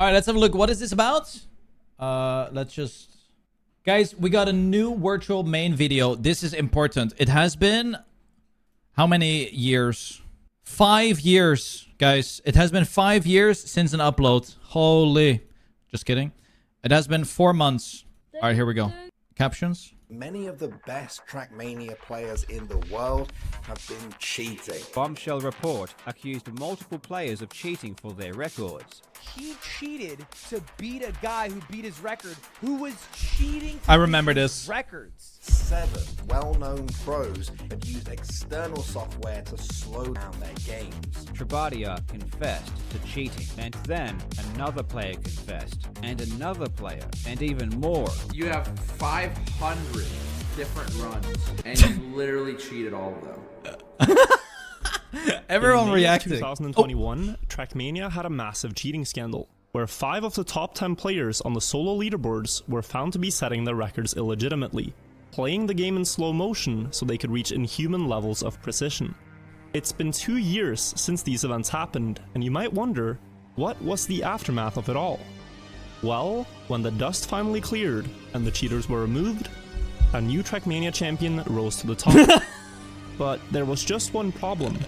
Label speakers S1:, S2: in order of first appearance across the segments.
S1: All right, let's have a look. What is this about? Let's just... Guys, we got a new virtual main video. This is important. It has been... How many years? 5 years, guys. It has been 5 years since an upload. Holy. Just kidding. It has been 4 months. All right, here we go. Captions.
S2: Many of the best Trackmania players in the world have been cheating.
S3: Bombshell report accused multiple players of cheating for their records.
S4: He cheated to beat a guy who beat his record, who was cheating to
S1: I remember
S4: beat his
S1: this.
S4: records.
S2: 7 well-known pros had used external software to slow down their games.
S3: Trackmania confessed to cheating, and then another player confessed, and another player, and even more.
S5: You have 500 different runs, and you literally cheated all of them.
S1: Everyone
S6: In May
S1: reacting.
S6: 2021, Trackmania had a massive cheating scandal, where 5 of the top 10 players on the solo leaderboards were found to be setting their records illegitimately, playing the game in slow motion so they could reach inhuman levels of precision. It's been 2 years since these events happened, and you might wonder, what was the aftermath of it all? Well, when the dust finally cleared and the cheaters were removed, a new Trackmania champion rose to the top. But there was just one problem.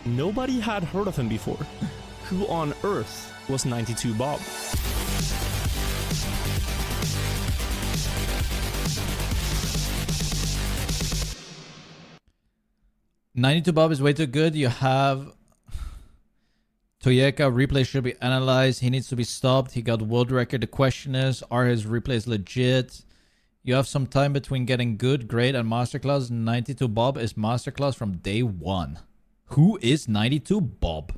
S6: Nobody had heard of him before. Who on earth was 92 Bob?
S1: "92 Bob is way too good. You have Toyeka replay should be analyzed. He needs to be stopped. He got world record. The question is, are his replays legit? You have some time between getting good, great, and masterclass. 92 Bob is masterclass from day one." Who is 92 Bob?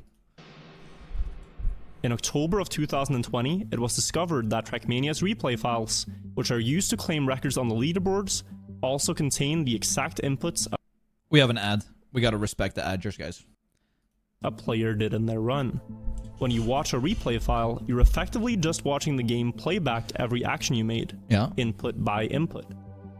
S6: In October of 2020, it was discovered that Trackmania's replay files, which are used to claim records on the leaderboards, also contain the exact inputs
S1: We have an ad. We gotta respect the adgers, guys.
S6: a player did in their run. When you watch a replay file, you're effectively just watching the game play back every action you made,
S1: Yeah.
S6: input by input.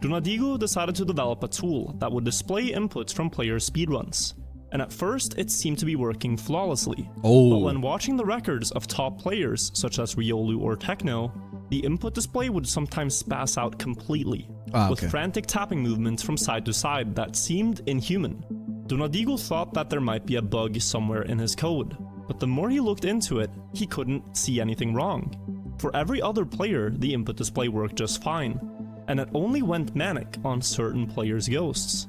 S6: Donadigo decided to develop a tool that would display inputs from players' speedruns, and at first it seemed to be working flawlessly.
S1: Oh.
S6: But when watching the records of top players such as Riolu or Techno, the input display would sometimes spaz out completely, with
S1: okay.
S6: frantic tapping movements from side to side that seemed inhuman. Donadigo thought that there might be a bug somewhere in his code, but the more he looked into it, he couldn't see anything wrong. For every other player, the input display worked just fine, and it only went manic on certain players' ghosts.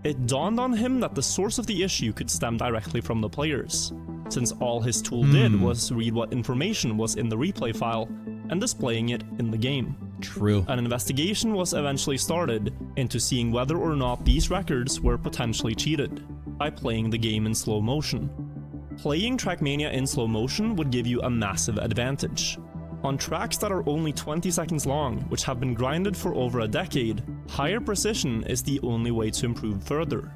S6: It dawned on him that the source of the issue could stem directly from the players, since all his tool did was read what information was in the replay file and displaying it in the game.
S1: True.
S6: An investigation was eventually started into seeing whether or not these records were potentially cheated by playing the game in slow motion. Playing Trackmania in slow motion would give you a massive advantage. On tracks that are only 20 seconds long, which have been grinded for over a decade, higher precision is the only way to improve further.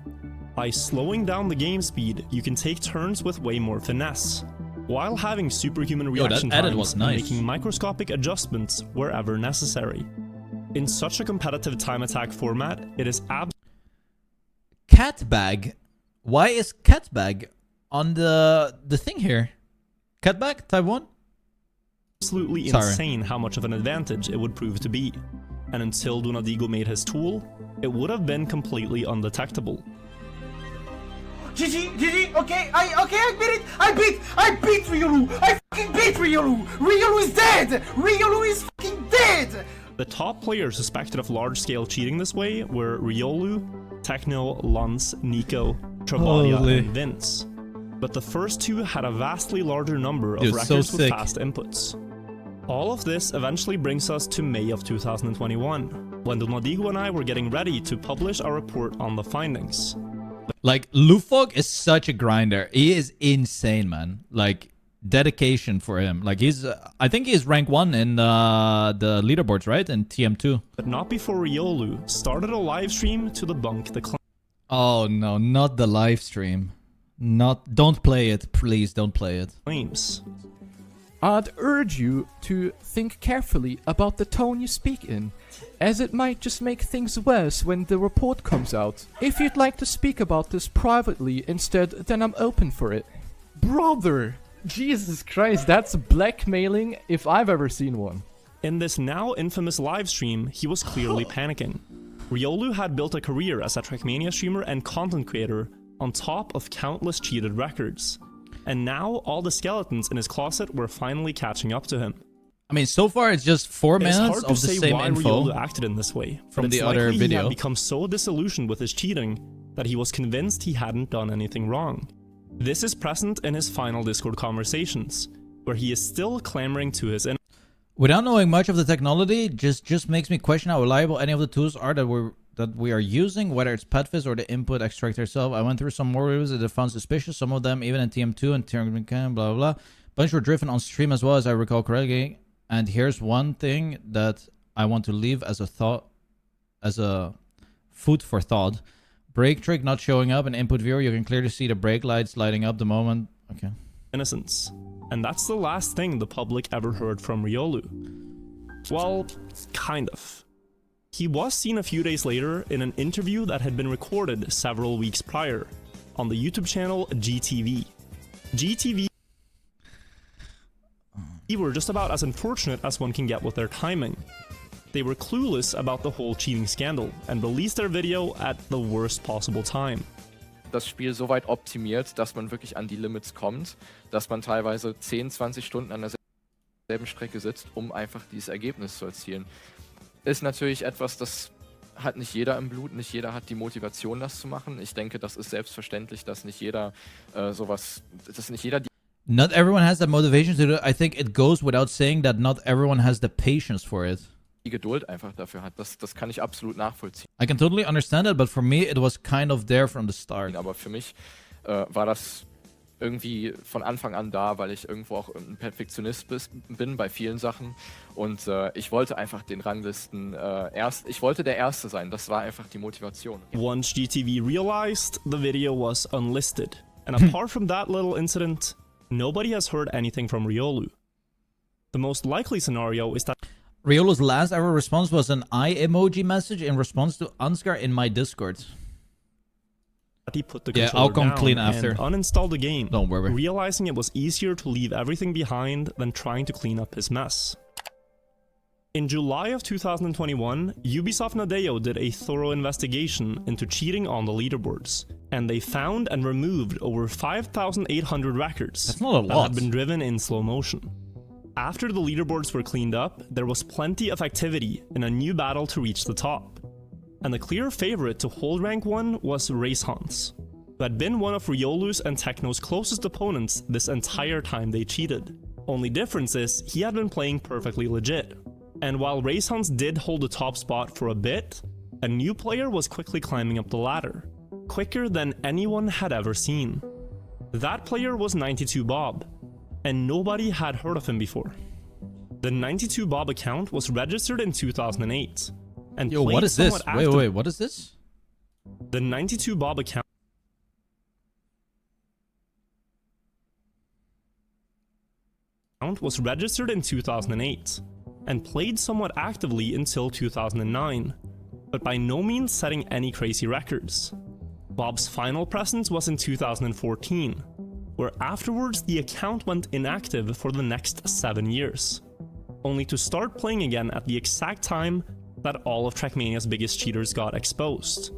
S6: By slowing down the game speed, you can take turns with way more finesse, while having superhuman reaction
S1: that edit
S6: times
S1: was
S6: and
S1: nice.
S6: making microscopic adjustments wherever necessary. In such a competitive time attack format, it is
S1: Catbag. Why is Catbag on the thing here? Catbag? Type 1?
S6: absolutely
S1: Sorry.
S6: insane how much of an advantage it would prove to be. And until Donadigo made his tool, it would have been completely undetectable.
S4: GG, okay, I beat Riolu! I fucking beat Riolu! Riolu is dead! Riolu is fucking dead!
S6: The top players suspected of large-scale cheating this way were Riolu, Techno, Lance, Nico, Trackmania,
S1: Holy.
S6: and Wirts. But the first two had a vastly larger number of
S1: Dude, so
S6: records with
S1: sick.
S6: fast inputs. All of this eventually brings us to May of 2021, when Donadigo and I were getting ready to publish our report on the findings.
S1: Like, Lufog is such a grinder. He is insane, man. Like, dedication for him. Like, he's... I think he's rank 1 in the leaderboards, right? In TM2.
S6: But not before Riolu started a live stream to debunk the claim.
S1: Oh, no. Not the live stream. Don't play it. Please, don't play it.
S6: claims.
S7: I'd urge you to think carefully about the tone you speak in, as it might just make things worse when the report comes out. If you'd like to speak about this privately instead, then I'm open for it. Brother, Jesus Christ, that's blackmailing if I've ever seen one.
S6: In this now infamous livestream, he was clearly panicking. Riolu had built a career as a Trackmania streamer and content creator on top of countless cheated records. And now all the skeletons in his closet were finally catching up to him.
S1: I mean, so far it's just 4 minutes
S6: It's hard
S1: of
S6: to
S1: the
S6: say
S1: same
S6: why
S1: info
S6: Riolu acted in this way,
S1: from
S6: but
S1: the
S6: it's
S1: other
S6: likely
S1: video.
S6: He had become so disillusioned with his cheating that he was convinced he hadn't done anything wrong. This is present in his final Discord conversations, where he is still clamoring to his
S1: Without knowing much of the technology, just makes me question how reliable any of the tools are that we are using, whether it's Petfizz or the input extractor itself. I went through some more reviews that I found suspicious, some of them even in TM2 and Trackmania, blah, blah, blah. Bunch were driven on stream as well, as I recall correctly. And here's one thing that I want to leave as a thought, as a food for thought. Brake trick not showing up in input viewer. You can clearly see the brake lights lighting up the moment. Okay.
S6: innocence. And that's the last thing the public ever heard from Riolu. Well, kind of. He was seen a few days later in an interview that had been recorded several weeks prior on the YouTube channel GTV. GTV were just about as unfortunate as one can get with their timing. They were clueless about the whole cheating scandal and released their video at the worst possible time.
S8: Das Spiel so weit optimiert, dass man wirklich an die Limits kommt, dass man teilweise 10, 20 Stunden an derselben Strecke sitzt, um einfach dieses Ergebnis zu erzielen. Ist natürlich etwas, das hat nicht jeder im Blut, nicht jeder hat die Motivation, das zu machen. Ich denke, das ist selbstverständlich, dass nicht jeder
S1: Not everyone has the motivation to do it. I think it goes without saying that not everyone has the patience for it.
S8: die Geduld einfach dafür hat. Das kann ich absolut nachvollziehen.
S1: I can totally understand it, but for me it was kind of there from the start.
S8: Aber für mich war das irgendwie von Anfang an da, weil ich irgendwo auch ein Perfektionist bin bei vielen Sachen und ich wollte einfach den Ranglisten ich wollte der Erste sein, das war einfach die Motivation.
S6: Once GTV realized, the video was unlisted. And apart from that little incident, nobody has heard anything from Riolu. The most likely scenario is that
S1: Riolu's last ever response was an eye emoji message in response to Ansgar in my Discord.
S6: he put the
S1: Yeah,
S6: controller
S1: I'll come
S6: down
S1: clean after.
S6: and uninstalled the game,
S1: Don't worry.
S6: realizing it was easier to leave everything behind than trying to clean up his mess. In July of 2021, Ubisoft Nadeo did a thorough investigation into cheating on the leaderboards, and they found and removed over 5,800 records
S1: That's not a
S6: that
S1: lot.
S6: had been driven in slow motion. After the leaderboards were cleaned up, there was plenty of activity in a new battle to reach the top. And the clear favorite to hold rank 1 was Race Hans, who had been one of Riolu's and Techno's closest opponents this entire time they cheated. Only difference is, he had been playing perfectly legit. And while Race Hans did hold the top spot for a bit, a new player was quickly climbing up the ladder, quicker than anyone had ever seen. That player was 92 Bob, and nobody had heard of him before. The 92 Bob account was registered in 2008, and
S1: Yo,
S6: played
S1: what is this?
S6: somewhat
S1: Wait, what is this?
S6: The 92 Bob account was registered in 2008, and played somewhat actively until 2009, but by no means setting any crazy records. Bob's final presence was in 2014, where afterwards the account went inactive for the next 7 years, only to start playing again at the exact time that all of Trackmania's biggest cheaters got exposed.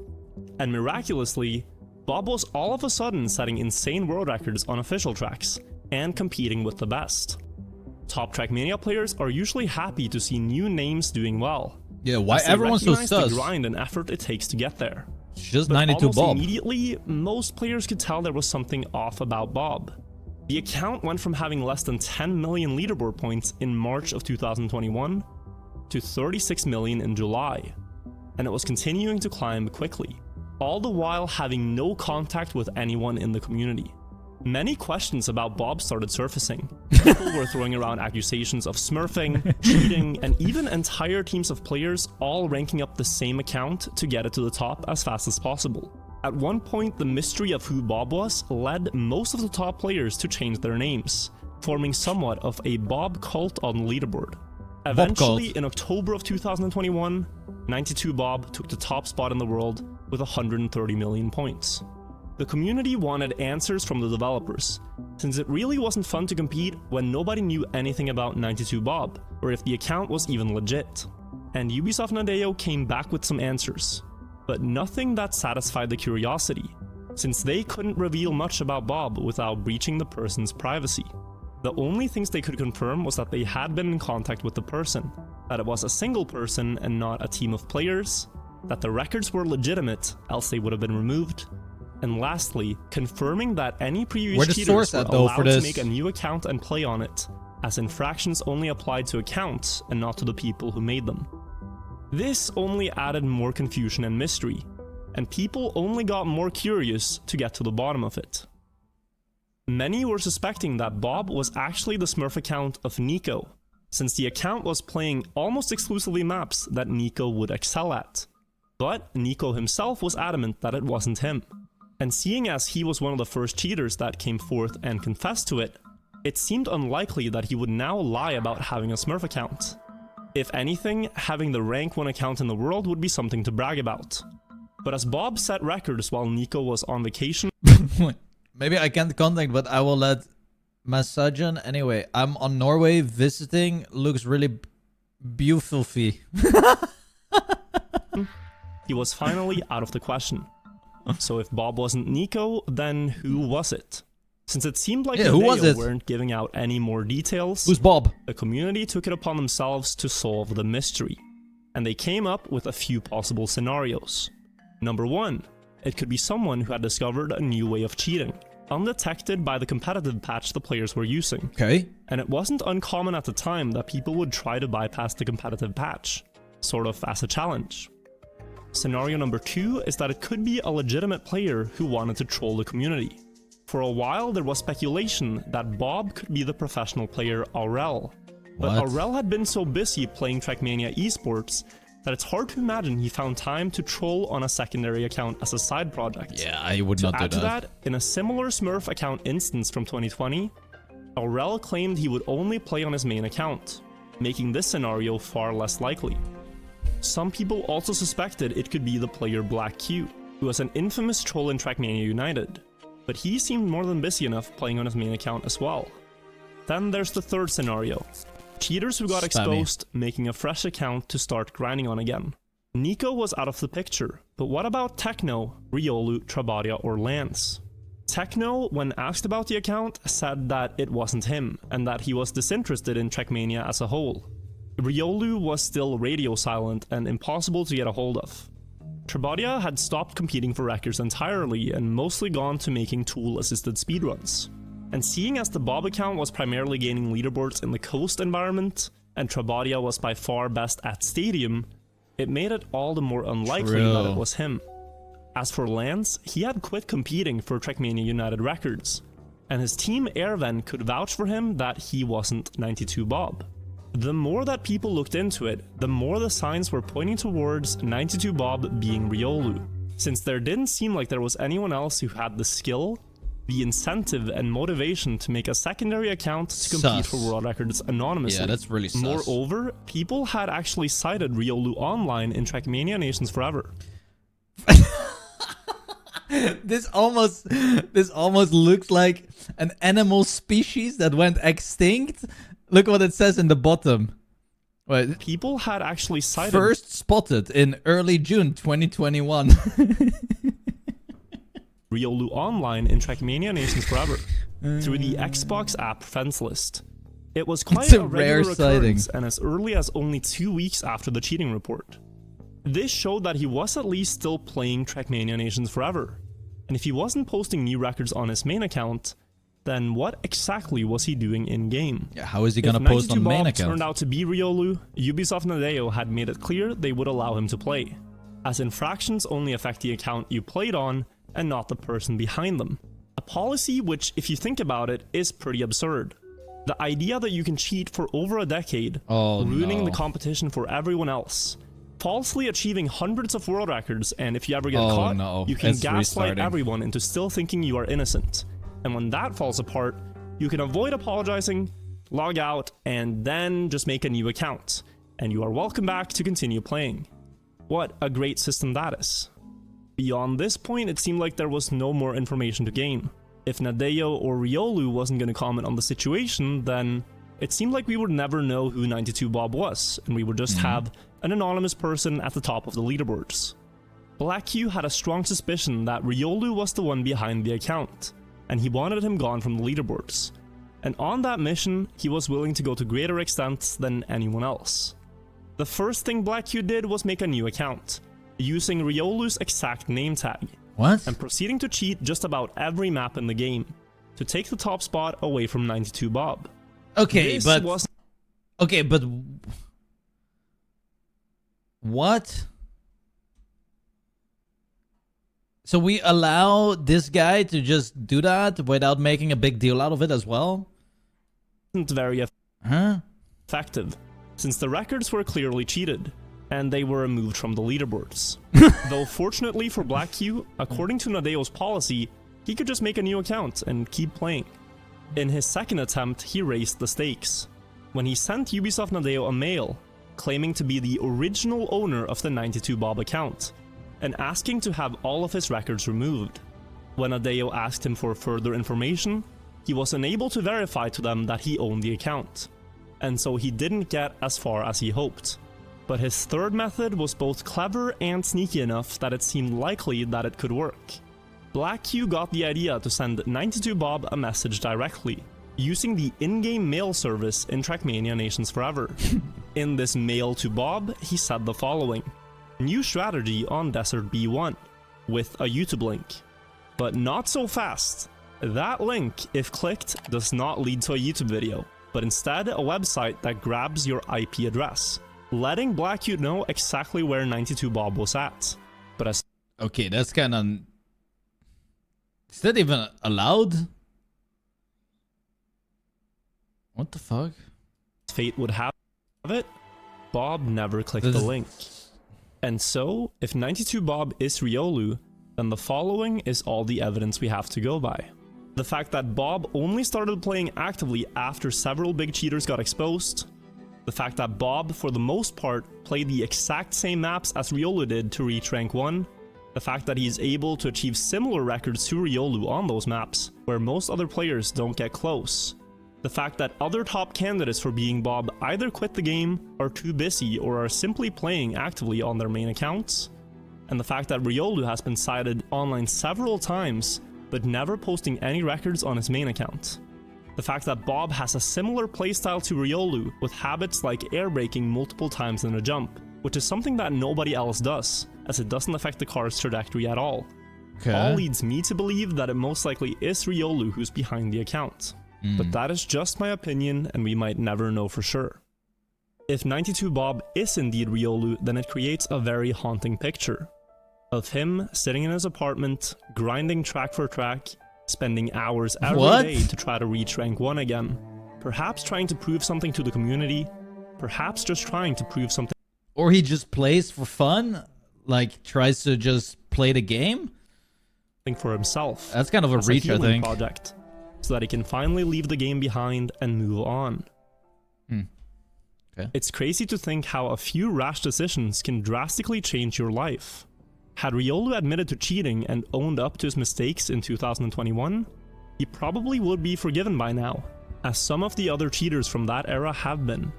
S6: And miraculously, Bob was all of a sudden setting insane world records on official tracks, and competing with the best. Top Trackmania players are usually happy to see new names doing well.
S1: Yeah, why
S6: as they
S1: everyone's so
S6: recognize the
S1: sus?
S6: grind and effort it takes to get there.
S1: It's just
S6: But
S1: 92
S6: almost
S1: Bob.
S6: immediately, most players could tell there was something off about Bob. The account went from having less than 10 million leaderboard points in March of 2021 to 36 million in July, and it was continuing to climb quickly, all the while having no contact with anyone in the community. Many questions about Bob started surfacing. People were throwing around accusations of smurfing, cheating, and even entire teams of players all ranking up the same account to get it to the top as fast as possible. At one point, the mystery of who Bob was led most of the top players to change their names, forming somewhat of a Bob cult on the leaderboard. Eventually, in October of 2021, 92 Bob took the top spot in the world with 130 million points. The community wanted answers from the developers, since it really wasn't fun to compete when nobody knew anything about 92Bob, or if the account was even legit. And Ubisoft Nadeo came back with some answers, but nothing that satisfied the curiosity, since they couldn't reveal much about Bob without breaching the person's privacy. The only things they could confirm was that they had been in contact with the person, that it was a single person and not a team of players, that the records were legitimate, else they would have been removed, and lastly, confirming that any previous cheaters were allowed to make a new account and play on it, as infractions only applied to accounts and not to the people who made them. This only added more confusion and mystery, and people only got more curious to get to the bottom of it. Many were suspecting that Bob was actually the Smurf account of Nico, since the account was playing almost exclusively maps that Nico would excel at. But Nico himself was adamant that it wasn't him. And seeing as he was one of the first cheaters that came forth and confessed to it, it seemed unlikely that he would now lie about having a Smurf account. If anything, having the rank 1 account in the world would be something to brag about. But as Bob set records while Nico was on vacation...
S1: Maybe I can't contact, but I will let Masajan. Anyway, I'm on Norway visiting. Looks really beautiful. He
S6: was finally out of the question. So if Bob wasn't Nico, then who was it? Since it seemed like they weren't giving out any more details,
S1: who's Bob?
S6: The community took it upon themselves to solve the mystery, and they came up with a few possible scenarios. Number 1, it could be someone who had discovered a new way of cheating, undetected by the competitive patch the players were using.
S1: Okay.
S6: And it wasn't uncommon at the time that people would try to bypass the competitive patch, sort of as a challenge. Scenario number 2 is that it could be a legitimate player who wanted to troll the community. For a while there was speculation that Bob could be the professional player Aurel, but Aurel had been so busy playing Trackmania esports that it's hard to imagine he found time to troll on a secondary account as a side project.
S1: Yeah, I would not do that.
S6: To add to that, in a similar Smurf account instance from 2020, Aurel claimed he would only play on his main account, making this scenario far less likely. Some people also suspected it could be the player Black Q, who was an infamous troll in Trackmania United, but he seemed more than busy enough playing on his main account as well. Then there's the third scenario. Cheaters who got exposed, making a fresh account to start grinding on again. Nico was out of the picture, but what about Techno, Riolu, Trabadia, or Lance? Techno, when asked about the account, said that it wasn't him, and that he was disinterested in Trackmania as a whole. Riolu was still radio silent and impossible to get a hold of. Trabadia had stopped competing for records entirely and mostly gone to making tool-assisted speedruns. And seeing as the Bob account was primarily gaining leaderboards in the coast environment, and Trabadia was by far best at Stadium, it made it all the more unlikely that it was him. As for Lance, he had quit competing for Trackmania United records, and his team Airven could vouch for him that he wasn't 92Bob. The more that people looked into it, the more the signs were pointing towards 92Bob being Riolu, since there didn't seem like there was anyone else who had the skill, the incentive and motivation to make a secondary account to compete for world records anonymously.
S1: Yeah, that's really sus.
S6: Moreover, people had actually cited Riolu online in Trackmania Nations Forever.
S1: This almost looks like an animal species that went extinct. Look what it says in the bottom. Wait.
S6: People had actually cited...
S1: First spotted in early June 2021.
S6: Riolu online in Trackmania Nations Forever through the Xbox app friends list. It was quite a rare sighting, and as early as only 2 weeks after the cheating report. This showed that he was at least still playing Trackmania Nations Forever, and if he wasn't posting new records on his main account, then what exactly was he doing in-game?
S1: Yeah, how is he gonna post on main account?
S6: If 92Bob turned out to be Riolu, Ubisoft Nadeo had made it clear they would allow him to play, as infractions only affect the account you played on and not the person behind them. A policy which, if you think about it, is pretty absurd. The idea that you can cheat for over a decade, ruining the competition for everyone else, falsely achieving hundreds of world records, and if you ever get caught, you can gaslight everyone into still thinking you are innocent. And when that falls apart, you can avoid apologizing, log out, and then just make a new account. And you are welcome back to continue playing. What a great system that is. Beyond this point, it seemed like there was no more information to gain. If Nadeo or Riolu wasn't going to comment on the situation, then it seemed like we would never know who 92bob was, and we would just have an anonymous person at the top of the leaderboards. Black Q had a strong suspicion that Riolu was the one behind the account, and he wanted him gone from the leaderboards. And on that mission, he was willing to go to greater extents than anyone else. The first thing Black Q did was make a new account, using Riolu's exact name tag,
S1: What?
S6: and proceeding to cheat just about every map in the game, to take the top spot away from 92bob.
S1: Okay,
S6: This
S1: but
S6: was
S1: okay, but what? So we allow this guy to just do that without making a big deal out of it as well?
S6: not very
S1: Huh?
S6: effective, since the records were clearly cheated, and they were removed from the leaderboards. Though fortunately for Black Q, according to Nadeo's policy, he could just make a new account and keep playing. In his second attempt, he raised the stakes, when he sent Ubisoft Nadeo a mail, claiming to be the original owner of the 92bob account, and asking to have all of his records removed. When Nadeo asked him for further information, he was unable to verify to them that he owned the account, and so he didn't get as far as he hoped. But his third method was both clever and sneaky enough that it seemed likely that it could work. Black Q got the idea to send 92bob a message directly, using the in-game mail service in Trackmania Nations Forever. In this mail to Bob, he said the following: "New strategy on Desert B1," with a YouTube link. But not so fast. That link, if clicked, does not lead to a YouTube video, but instead a website that grabs your IP address, letting Black Q know exactly where 92bob was at. But as
S1: Okay, that's kind of... Is that even allowed? What the fuck?
S6: fate would have it, Bob never clicked the link. And so, if 92bob is Riolu, then the following is all the evidence we have to go by. The fact that Bob only started playing actively after several big cheaters got exposed. The fact that Bob, for the most part, played the exact same maps as Riolu did to reach rank 1. The fact that he's able to achieve similar records to Riolu on those maps, where most other players don't get close. The fact that other top candidates for being Bob either quit the game, are too busy, or are simply playing actively on their main accounts. And the fact that Riolu has been cited online several times, but never posting any records on his main account. The fact that Bob has a similar playstyle to Riolu, with habits like air braking multiple times in a jump, which is something that nobody else does, as it doesn't affect the car's trajectory at all. All leads me to believe that it most likely is Riolu who's behind the account. But that is just my opinion, and we might never know for sure. If 92bob is indeed Riolu, then it creates a very haunting picture of him sitting in his apartment, grinding track for track, spending hours every day to try to reach rank 1 again, perhaps trying to prove something to the community, perhaps just trying to prove something.
S1: Or he just plays for fun, like tries to just play the game
S6: for himself.
S1: That's kind of a reach, I think.
S6: Project, so that he can finally leave the game behind and move on.
S1: Okay.
S6: It's crazy to think how a few rash decisions can drastically change your life. Had Riolu admitted to cheating and owned up to his mistakes in 2021, he probably would be forgiven by now, as some of the other cheaters from that era have been,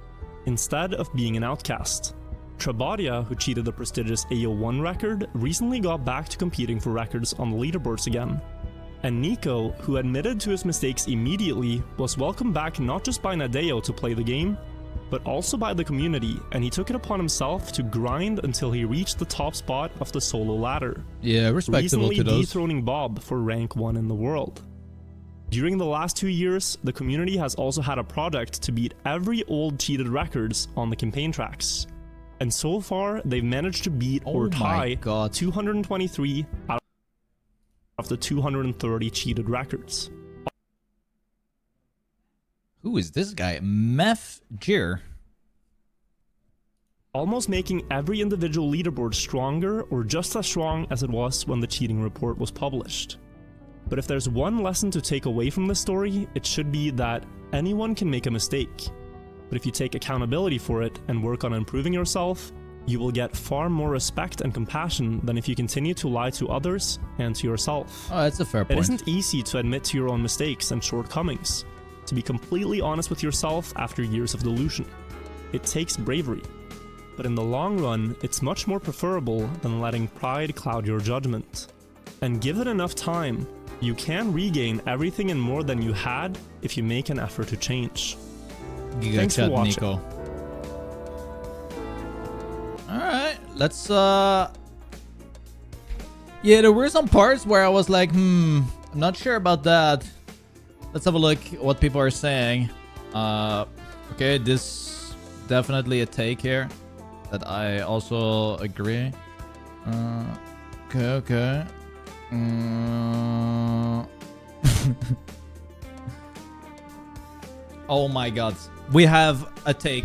S6: instead of being an outcast. Trabadia, who cheated the prestigious AO1 record, recently got back to competing for records on the leaderboards again. And Nico, who admitted to his mistakes immediately, was welcomed back not just by Nadeo to play the game, but also by the community, and he took it upon himself to grind until he reached the top spot of the solo ladder.
S1: Yeah, respectable
S6: recently
S1: to those.
S6: dethroning Bob for rank 1 in the world. During the last 2 years, the community has also had a project to beat every old cheated records on the campaign tracks. And so far, they've managed to beat or tie 223 out of the 230 cheated records.
S1: Who is this guy? Meth Jir.
S6: Almost making every individual leaderboard stronger or just as strong as it was when the cheating report was published. But if there's one lesson to take away from this story, it should be that anyone can make a mistake. But if you take accountability for it and work on improving yourself, You will get far more respect and compassion than if you continue to lie to others and to yourself.
S1: Oh, that's a fair
S6: It
S1: point.
S6: isn't easy to admit to your own mistakes and shortcomings, to be completely honest with yourself after years of delusion. It takes bravery. But in the long run, it's much more preferable than letting pride cloud your judgment. And given enough time, you can regain everything and more than you had if you make an effort to change.
S1: Giga
S6: Thanks for
S1: chat,
S6: watching.
S1: Nico. Alright, let's yeah, there were some parts where I was like, I'm not sure about that. Let's have a look what people are saying. Okay, this definitely a take here that I also agree. Okay. Oh my god. We have a take.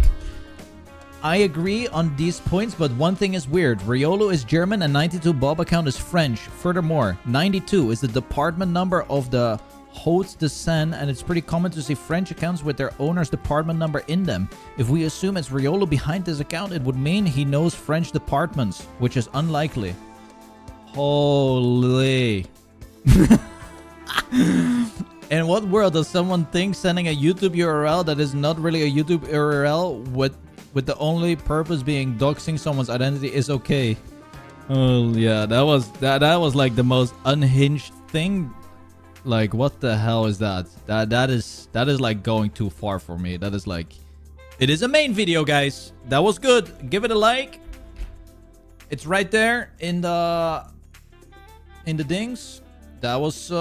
S1: I agree on these points, but one thing is weird. Riolu is German and 92 Bob account is French. Furthermore, 92 is the department number of the Haute de Seine, and it's pretty common to see French accounts with their owner's department number in them. If we assume it's Riolu behind this account, it would mean he knows French departments, which is unlikely. Holy. In what world does someone think sending a YouTube URL that is not really a YouTube URL with the only purpose being doxing someone's identity is okay? Oh yeah, that was like the most unhinged thing. Like, what the hell is that? That is like going too far for me. That is like, it is a main video, guys. That was good. Give it a like. It's right there in the dings. That was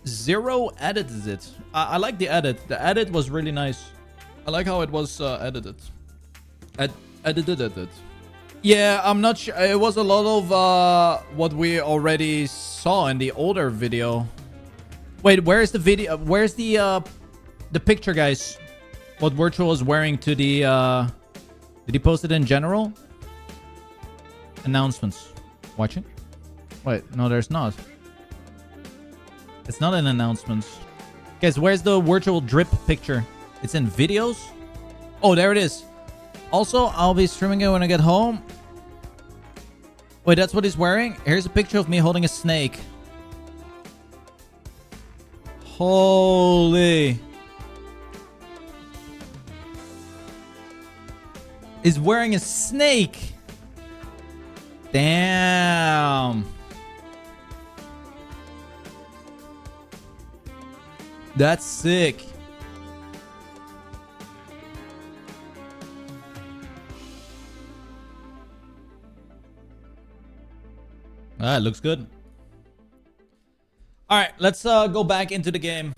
S1: Zero edited it. I like the edit. The edit was really nice. I like how it was edited. Edited it. Yeah, I'm not sure. It was a lot of what we already saw in the older video. Wait, where's the video? Where's the picture, guys? What Virtual is wearing to the did he post it in general? Announcements. Watching? Wait, no, there's not. It's not in announcements. Guys, where's the virtual drip picture? It's in videos? Oh, there it is. Also, I'll be streaming it when I get home. Wait, that's what he's wearing? Here's a picture of me holding a snake. Holy. He's wearing a snake. Damn. That's sick. Ah, it looks good. All right, let's go back into the game.